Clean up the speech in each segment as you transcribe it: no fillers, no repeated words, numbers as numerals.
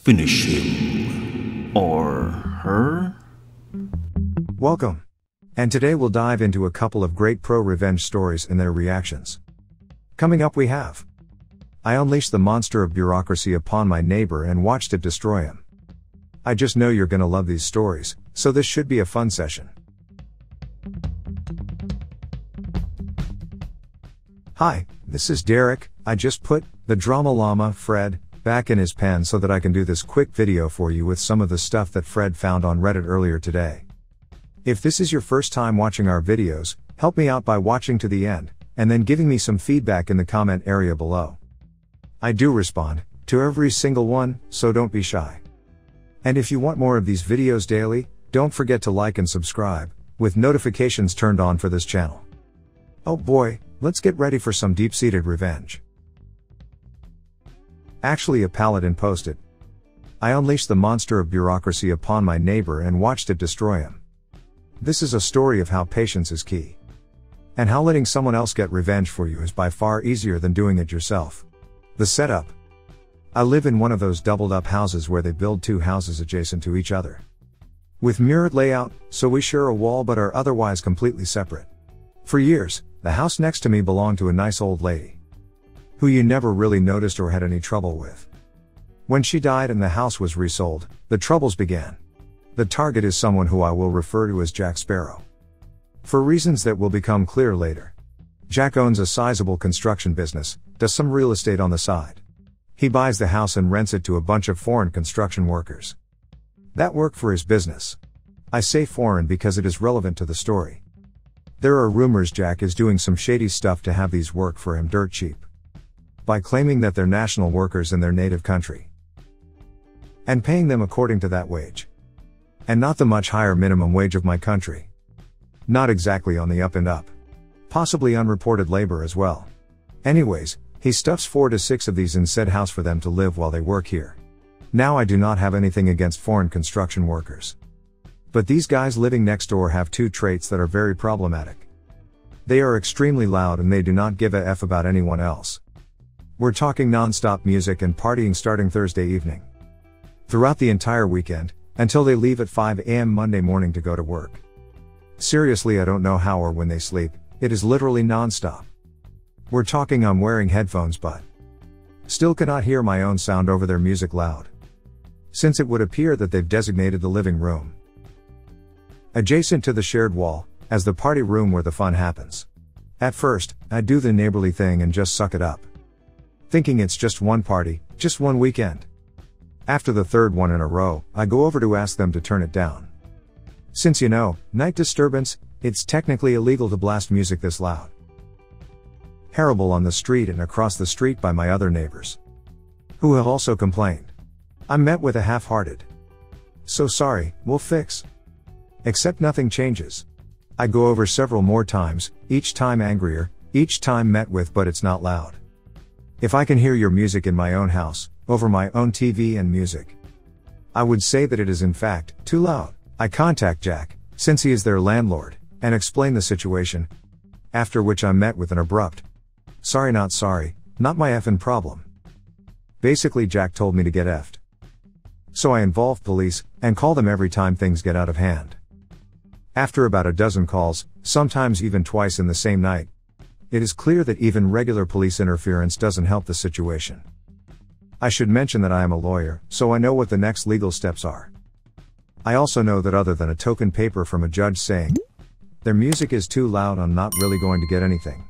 Finish him. Or her? Welcome. And today we'll dive into a couple of great pro-revenge stories and their reactions. Coming up we have: I unleashed the monster of bureaucracy upon my neighbor and watched it destroy him. I just know you're gonna love these stories, so this should be a fun session. Hi, this is Derek. I just put the Drama Llama, Fred, back in his pen so that I can do this quick video for you with some of the stuff that Fred found on Reddit earlier today. If this is your first time watching our videos, help me out by watching to the end, and then giving me some feedback in the comment area below. I do respond to every single one, so don't be shy. And if you want more of these videos daily, don't forget to like and subscribe, with notifications turned on for this channel. Oh boy, let's get ready for some deep-seated revenge. Actually, a paladin posted, I unleashed the monster of bureaucracy upon my neighbor and watched it destroy him. This is a story of how patience is key. And how letting someone else get revenge for you is by far easier than doing it yourself. The setup. I live in one of those doubled up houses where they build two houses adjacent to each other. With mirrored layout, so we share a wall but are otherwise completely separate. For years, the house next to me belonged to a nice old lady, who you never really noticed or had any trouble with. When she died and the house was resold, the troubles began. The target is someone who I will refer to as Jack Sparrow, for reasons that will become clear later. Jack owns a sizable construction business, does some real estate on the side. He buys the house and rents it to a bunch of foreign construction workers that work for his business. I say foreign because it is relevant to the story. There are rumors Jack is doing some shady stuff to have these work for him dirt cheap, by claiming that they're national workers in their native country, and paying them according to that wage, and not the much higher minimum wage of my country. Not exactly on the up and up. Possibly unreported labor as well. Anyways, he stuffs 4 to 6 of these in said house for them to live while they work here. Now, I do not have anything against foreign construction workers, but these guys living next door have two traits that are very problematic. They are extremely loud and they do not give a F about anyone else. We're talking non-stop music and partying starting Thursday evening, throughout the entire weekend, until they leave at 5 a.m. Monday morning to go to work. Seriously, I don't know how or when they sleep, it is literally non-stop. We're talking I'm wearing headphones but still cannot hear my own sound over their music loud, since it would appear that they've designated the living room adjacent to the shared wall as the party room where the fun happens. At first, I do the neighborly thing and just suck it up, thinking it's just one party, just one weekend. After the third one in a row, I go over to ask them to turn it down. Since night disturbance, it's technically illegal to blast music this loud. Terrible on the street and across the street by my other neighbors, who have also complained. I'm met with a half-hearted, so sorry, we'll fix. Except nothing changes. I go over several more times, each time angrier, each time met with but it's not loud. If I can hear your music in my own house, over my own TV and music, I would say that it is in fact too loud. I contact Jack, since he is their landlord, and explain the situation, after which I'm met with an abrupt, sorry, not my effing problem. Basically, Jack told me to get effed. So I involve police, and call them every time things get out of hand. After about a dozen calls, sometimes even twice in the same night, it is clear that even regular police interference doesn't help the situation. I should mention that I am a lawyer, so I know what the next legal steps are. I also know that other than a token paper from a judge saying their music is too loud, I'm not really going to get anything.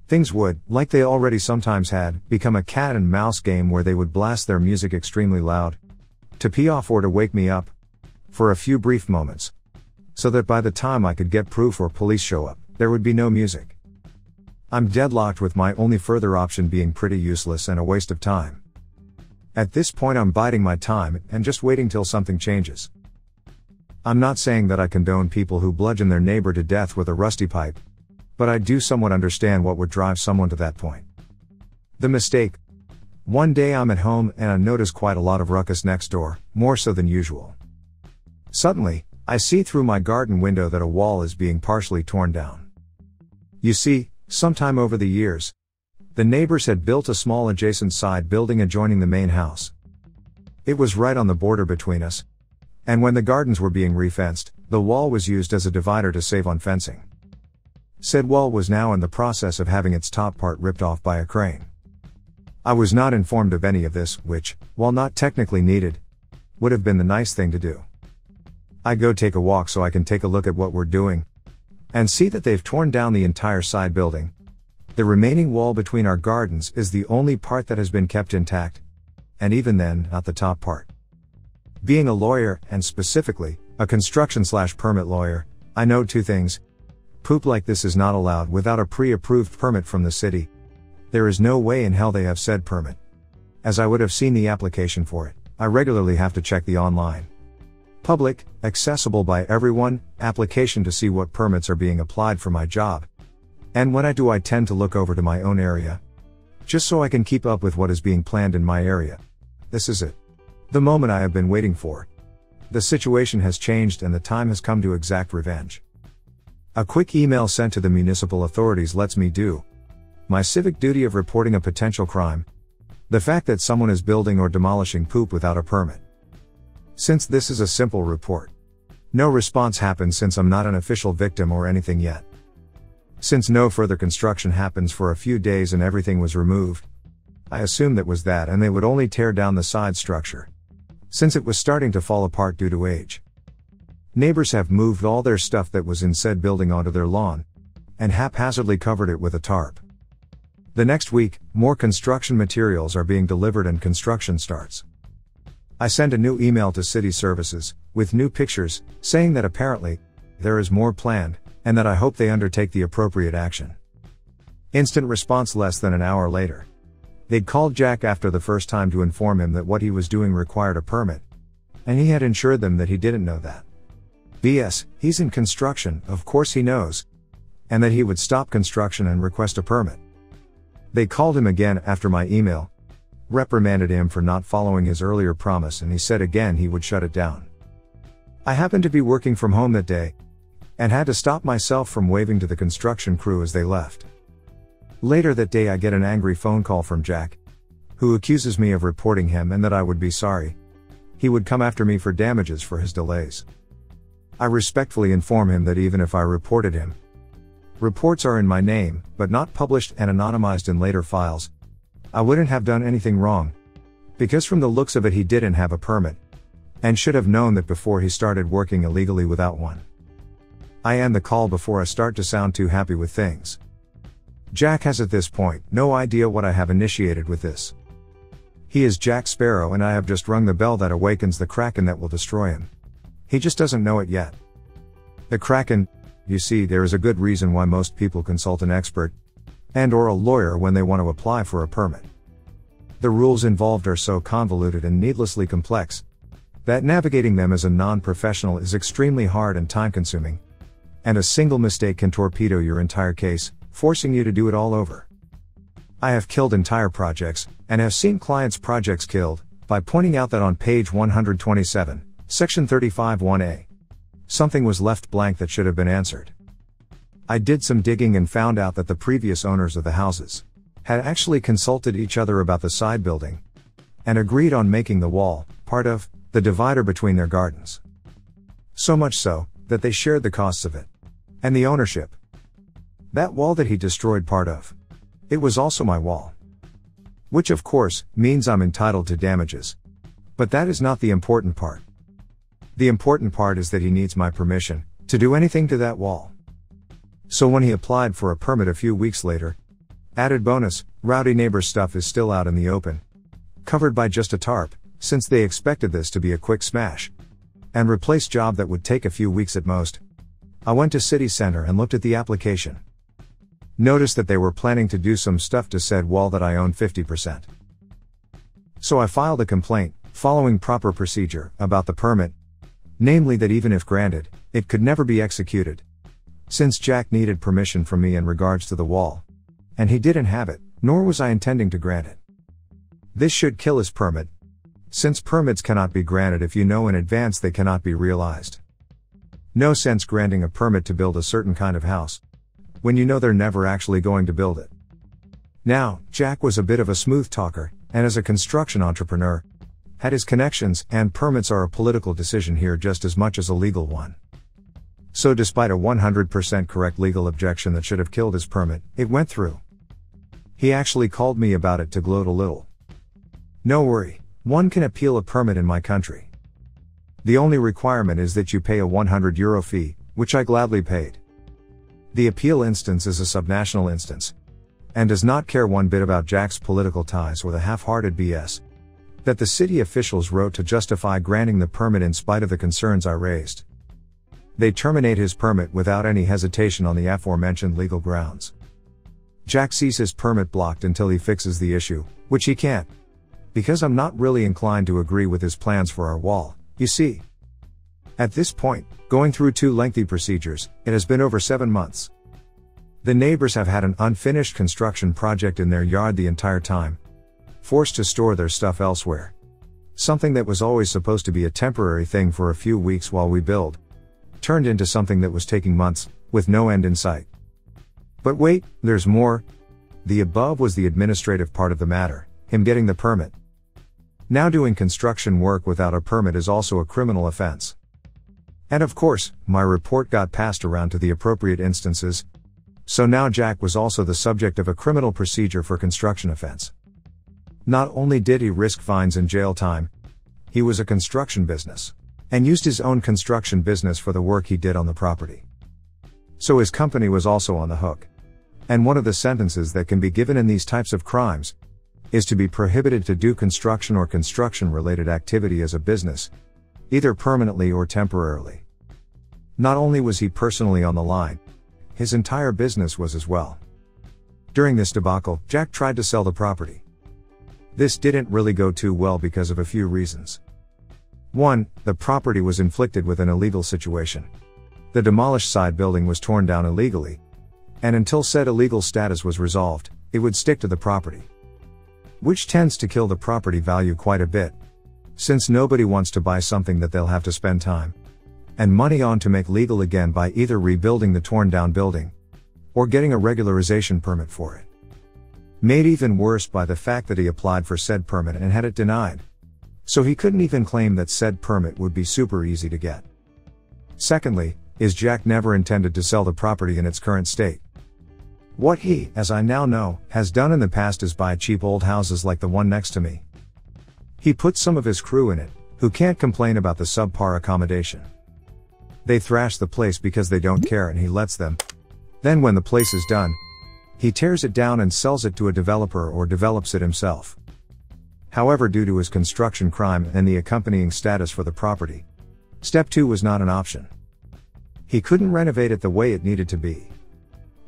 Things would, like they already sometimes had, become a cat and mouse game where they would blast their music extremely loud, to pee off or to wake me up, for a few brief moments, so that by the time I could get proof or police show up, there would be no music. I'm deadlocked with my only further option being pretty useless and a waste of time. At this point I'm biding my time and just waiting till something changes. I'm not saying that I condone people who bludgeon their neighbor to death with a rusty pipe, but I do somewhat understand what would drive someone to that point. The mistake. One day I'm at home and I notice quite a lot of ruckus next door, more so than usual. Suddenly, I see through my garden window that a wall is being partially torn down. You see, sometime over the years, the neighbors had built a small adjacent side building adjoining the main house. It was right on the border between us. And when the gardens were being refenced, the wall was used as a divider to save on fencing. Said wall was now in the process of having its top part ripped off by a crane. I was not informed of any of this, which, while not technically needed, would have been the nice thing to do. I go take a walk so I can take a look at what we're doing, and see that they've torn down the entire side building. The remaining wall between our gardens is the only part that has been kept intact, and even then, not the top part. Being a lawyer, and specifically, a construction/permit lawyer, I know two things. Poop like this is not allowed without a pre-approved permit from the city. There is no way in hell they have said permit. As I would have seen the application for it, I regularly have to check the online, public, accessible by everyone, application to see what permits are being applied for my job. And when I do, I tend to look over to my own area, just so I can keep up with what is being planned in my area. This is it. The moment I have been waiting for. The situation has changed and the time has come to exact revenge. A quick email sent to the municipal authorities lets me do my civic duty of reporting a potential crime. The fact that someone is building or demolishing poop without a permit. Since this is a simple report, no response happened since I'm not an official victim or anything yet. Since no further construction happens for a few days and everything was removed, I assumed that was that and they would only tear down the side structure, since it was starting to fall apart due to age. Neighbors have moved all their stuff that was in said building onto their lawn, and haphazardly covered it with a tarp. The next week, more construction materials are being delivered and construction starts. I send a new email to city services, with new pictures, saying that apparently, there is more planned, and that I hope they undertake the appropriate action. Instant response less than an hour later. They'd called Jack after the first time to inform him that what he was doing required a permit, and he had assured them that he didn't know that. BS, he's in construction, of course he knows, and that he would stop construction and request a permit. They called him again after my email, reprimanded him for not following his earlier promise, and he said again he would shut it down. I happened to be working from home that day, and had to stop myself from waving to the construction crew as they left. Later that day I get an angry phone call from Jack, who accuses me of reporting him and that I would be sorry. He would come after me for damages for his delays. I respectfully inform him that even if I reported him, reports are in my name, but not published and anonymized in later files, I wouldn't have done anything wrong, because from the looks of it he didn't have a permit, and should have known that before he started working illegally without one. I end the call before I start to sound too happy with things. Jack has at this point no idea what I have initiated with this. He is Jack Sparrow and I have just rung the bell that awakens the Kraken that will destroy him. He just doesn't know it yet. The Kraken, you see, there is a good reason why most people consult an expert and or a lawyer when they want to apply for a permit. The rules involved are so convoluted and needlessly complex that navigating them as a non-professional is extremely hard and time-consuming, and a single mistake can torpedo your entire case, forcing you to do it all over. I have killed entire projects, and have seen clients' projects killed, by pointing out that on page 127, section 35(1)(a), something was left blank that should have been answered. I did some digging and found out that the previous owners of the houses had actually consulted each other about the side building, and agreed on making the wall part of the divider between their gardens. So much so, that they shared the costs of it, and the ownership. That wall that he destroyed part of, it was also my wall. Which of course, means I'm entitled to damages. But that is not the important part. The important part is that he needs my permission to do anything to that wall. So when he applied for a permit a few weeks later, added bonus, rowdy neighbor stuff is still out in the open, covered by just a tarp, since they expected this to be a quick smash and replace job that would take a few weeks at most. I went to City Center and looked at the application. Noticed that they were planning to do some stuff to said wall that I own 50%. So I filed a complaint, following proper procedure, about the permit, namely that even if granted, it could never be executed, since Jack needed permission from me in regards to the wall, and he didn't have it, nor was I intending to grant it. This should kill his permit, since permits cannot be granted if you know in advance they cannot be realized. No sense granting a permit to build a certain kind of house, when you know they're never actually going to build it. Now, Jack was a bit of a smooth talker, and as a construction entrepreneur, had his connections, and permits are a political decision here just as much as a legal one. So despite a 100% correct legal objection that should have killed his permit, it went through. He actually called me about it to gloat a little. No worry, one can appeal a permit in my country. The only requirement is that you pay a €100 fee, which I gladly paid. The appeal instance is a subnational instance, and does not care one bit about Jack's political ties or the half-hearted BS that the city officials wrote to justify granting the permit in spite of the concerns I raised. They terminate his permit without any hesitation on the aforementioned legal grounds. Jack sees his permit blocked until he fixes the issue, which he can't. Because I'm not really inclined to agree with his plans for our wall, you see. At this point, going through 2 lengthy procedures, it has been over 7 months. The neighbors have had an unfinished construction project in their yard the entire time, forced to store their stuff elsewhere. Something that was always supposed to be a temporary thing for a few weeks while we build, turned into something that was taking months, with no end in sight. But wait, there's more. The above was the administrative part of the matter, him getting the permit. Now doing construction work without a permit is also a criminal offense. And of course, my report got passed around to the appropriate instances, so now Jack was also the subject of a criminal procedure for construction offense. Not only did he risk fines and jail time, he was a construction business, and used his own construction business for the work he did on the property. So his company was also on the hook. And one of the sentences that can be given in these types of crimes is to be prohibited to do construction or construction-related activity as a business, either permanently or temporarily. Not only was he personally on the line, his entire business was as well. During this debacle, Jack tried to sell the property. This didn't really go too well because of a few reasons. 1. The property was inflicted with an illegal situation. The demolished side building was torn down illegally, and until said illegal status was resolved, it would stick to the property. Which tends to kill the property value quite a bit, since nobody wants to buy something that they'll have to spend time and money on to make legal again by either rebuilding the torn down building or getting a regularization permit for it. Made even worse by the fact that he applied for said permit and had it denied. So he couldn't even claim that said permit would be super easy to get. Secondly, Jack never intended to sell the property in its current state. What he, as I now know, has done in the past is buy cheap old houses like the one next to me. He put some of his crew in it, who can't complain about the subpar accommodation. They thrash the place because they don't care and he lets them. Then when the place is done, he tears it down and sells it to a developer or develops it himself. However, due to his construction crime and the accompanying status for the property, Step 2 was not an option. He couldn't renovate it the way it needed to be.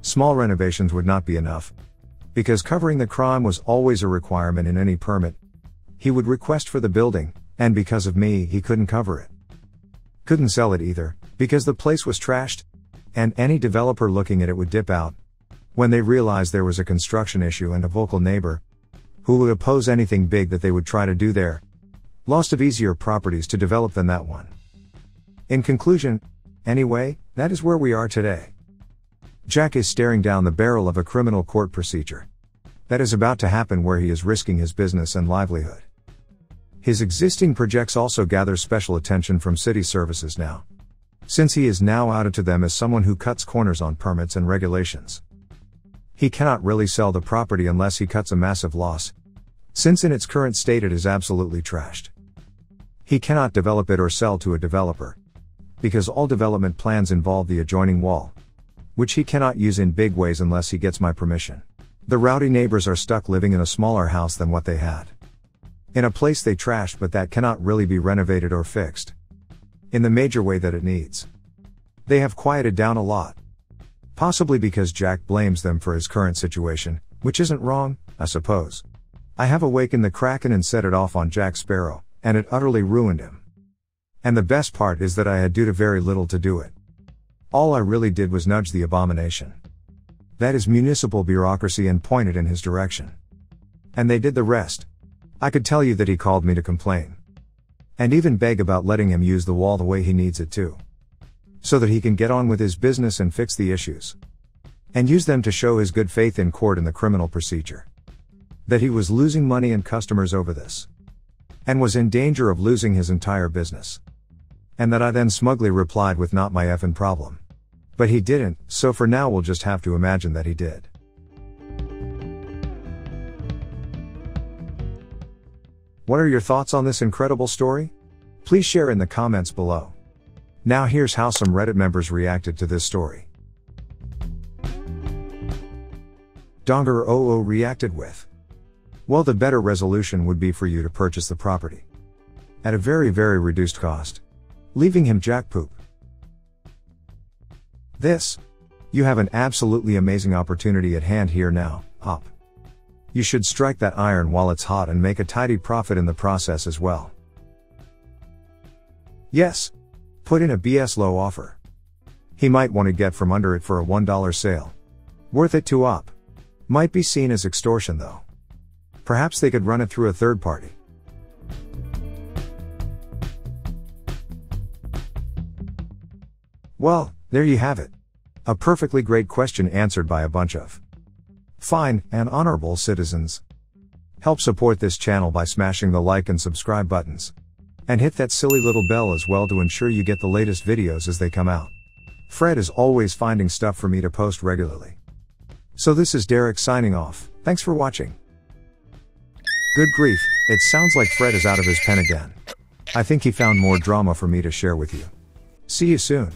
Small renovations would not be enough, because covering the crime was always a requirement in any permit he would request for the building, and because of me, he couldn't cover it. Couldn't sell it either, because the place was trashed, and any developer looking at it would dip out when they realized there was a construction issue and a vocal neighbor who would oppose anything big that they would try to do there. Lost of easier properties to develop than that one. In conclusion, anyway, that is where we are today. Jack is staring down the barrel of a criminal court procedure that is about to happen where he is risking his business and livelihood. His existing projects also gather special attention from city services now, since he is now outed to them as someone who cuts corners on permits and regulations. He cannot really sell the property unless he cuts a massive loss, since in its current state it is absolutely trashed. He cannot develop it or sell to a developer, because all development plans involve the adjoining wall, which he cannot use in big ways unless he gets my permission. The rowdy neighbors are stuck living in a smaller house than what they had, in a place they trashed but that cannot really be renovated or fixed in the major way that it needs. They have quieted down a lot, possibly because Jack blames them for his current situation, which isn't wrong, I suppose. I have awakened the Kraken and set it off on Jack Sparrow, and it utterly ruined him. And the best part is that I had very little to do it. All I really did was nudge the abomination that is municipal bureaucracy and point it in his direction. And they did the rest. I could tell you that he called me to complain, and even beg about letting him use the wall the way he needs it to, so that he can get on with his business and fix the issues, and use them to show his good faith in court in the criminal procedure, that he was losing money and customers over this, and was in danger of losing his entire business. And that I then smugly replied with not my effing problem. But he didn't, so for now we'll just have to imagine that he did. What are your thoughts on this incredible story? Please share in the comments below. Now here's how some Reddit members reacted to this story. Donger00 reacted with, well, the better resolution would be for you to purchase the property at a very reduced cost, leaving him jack poop. This, you have an absolutely amazing opportunity at hand here now, hop. You should strike that iron while it's hot and make a tidy profit in the process as well. Yes. Put in a BS low offer. He might want to get from under it for a $1 sale. Worth it to op. Might be seen as extortion though. Perhaps they could run it through a third party. Well, there you have it. A perfectly great question answered by a bunch of fine and honorable citizens. Help support this channel by smashing the like and subscribe buttons. And hit that silly little bell as well to ensure you get the latest videos as they come out. Fred is always finding stuff for me to post regularly. So this is Derek signing off. Thanks for watching. Good grief, it sounds like Fred is out of his pen again. I think he found more drama for me to share with you. See you soon.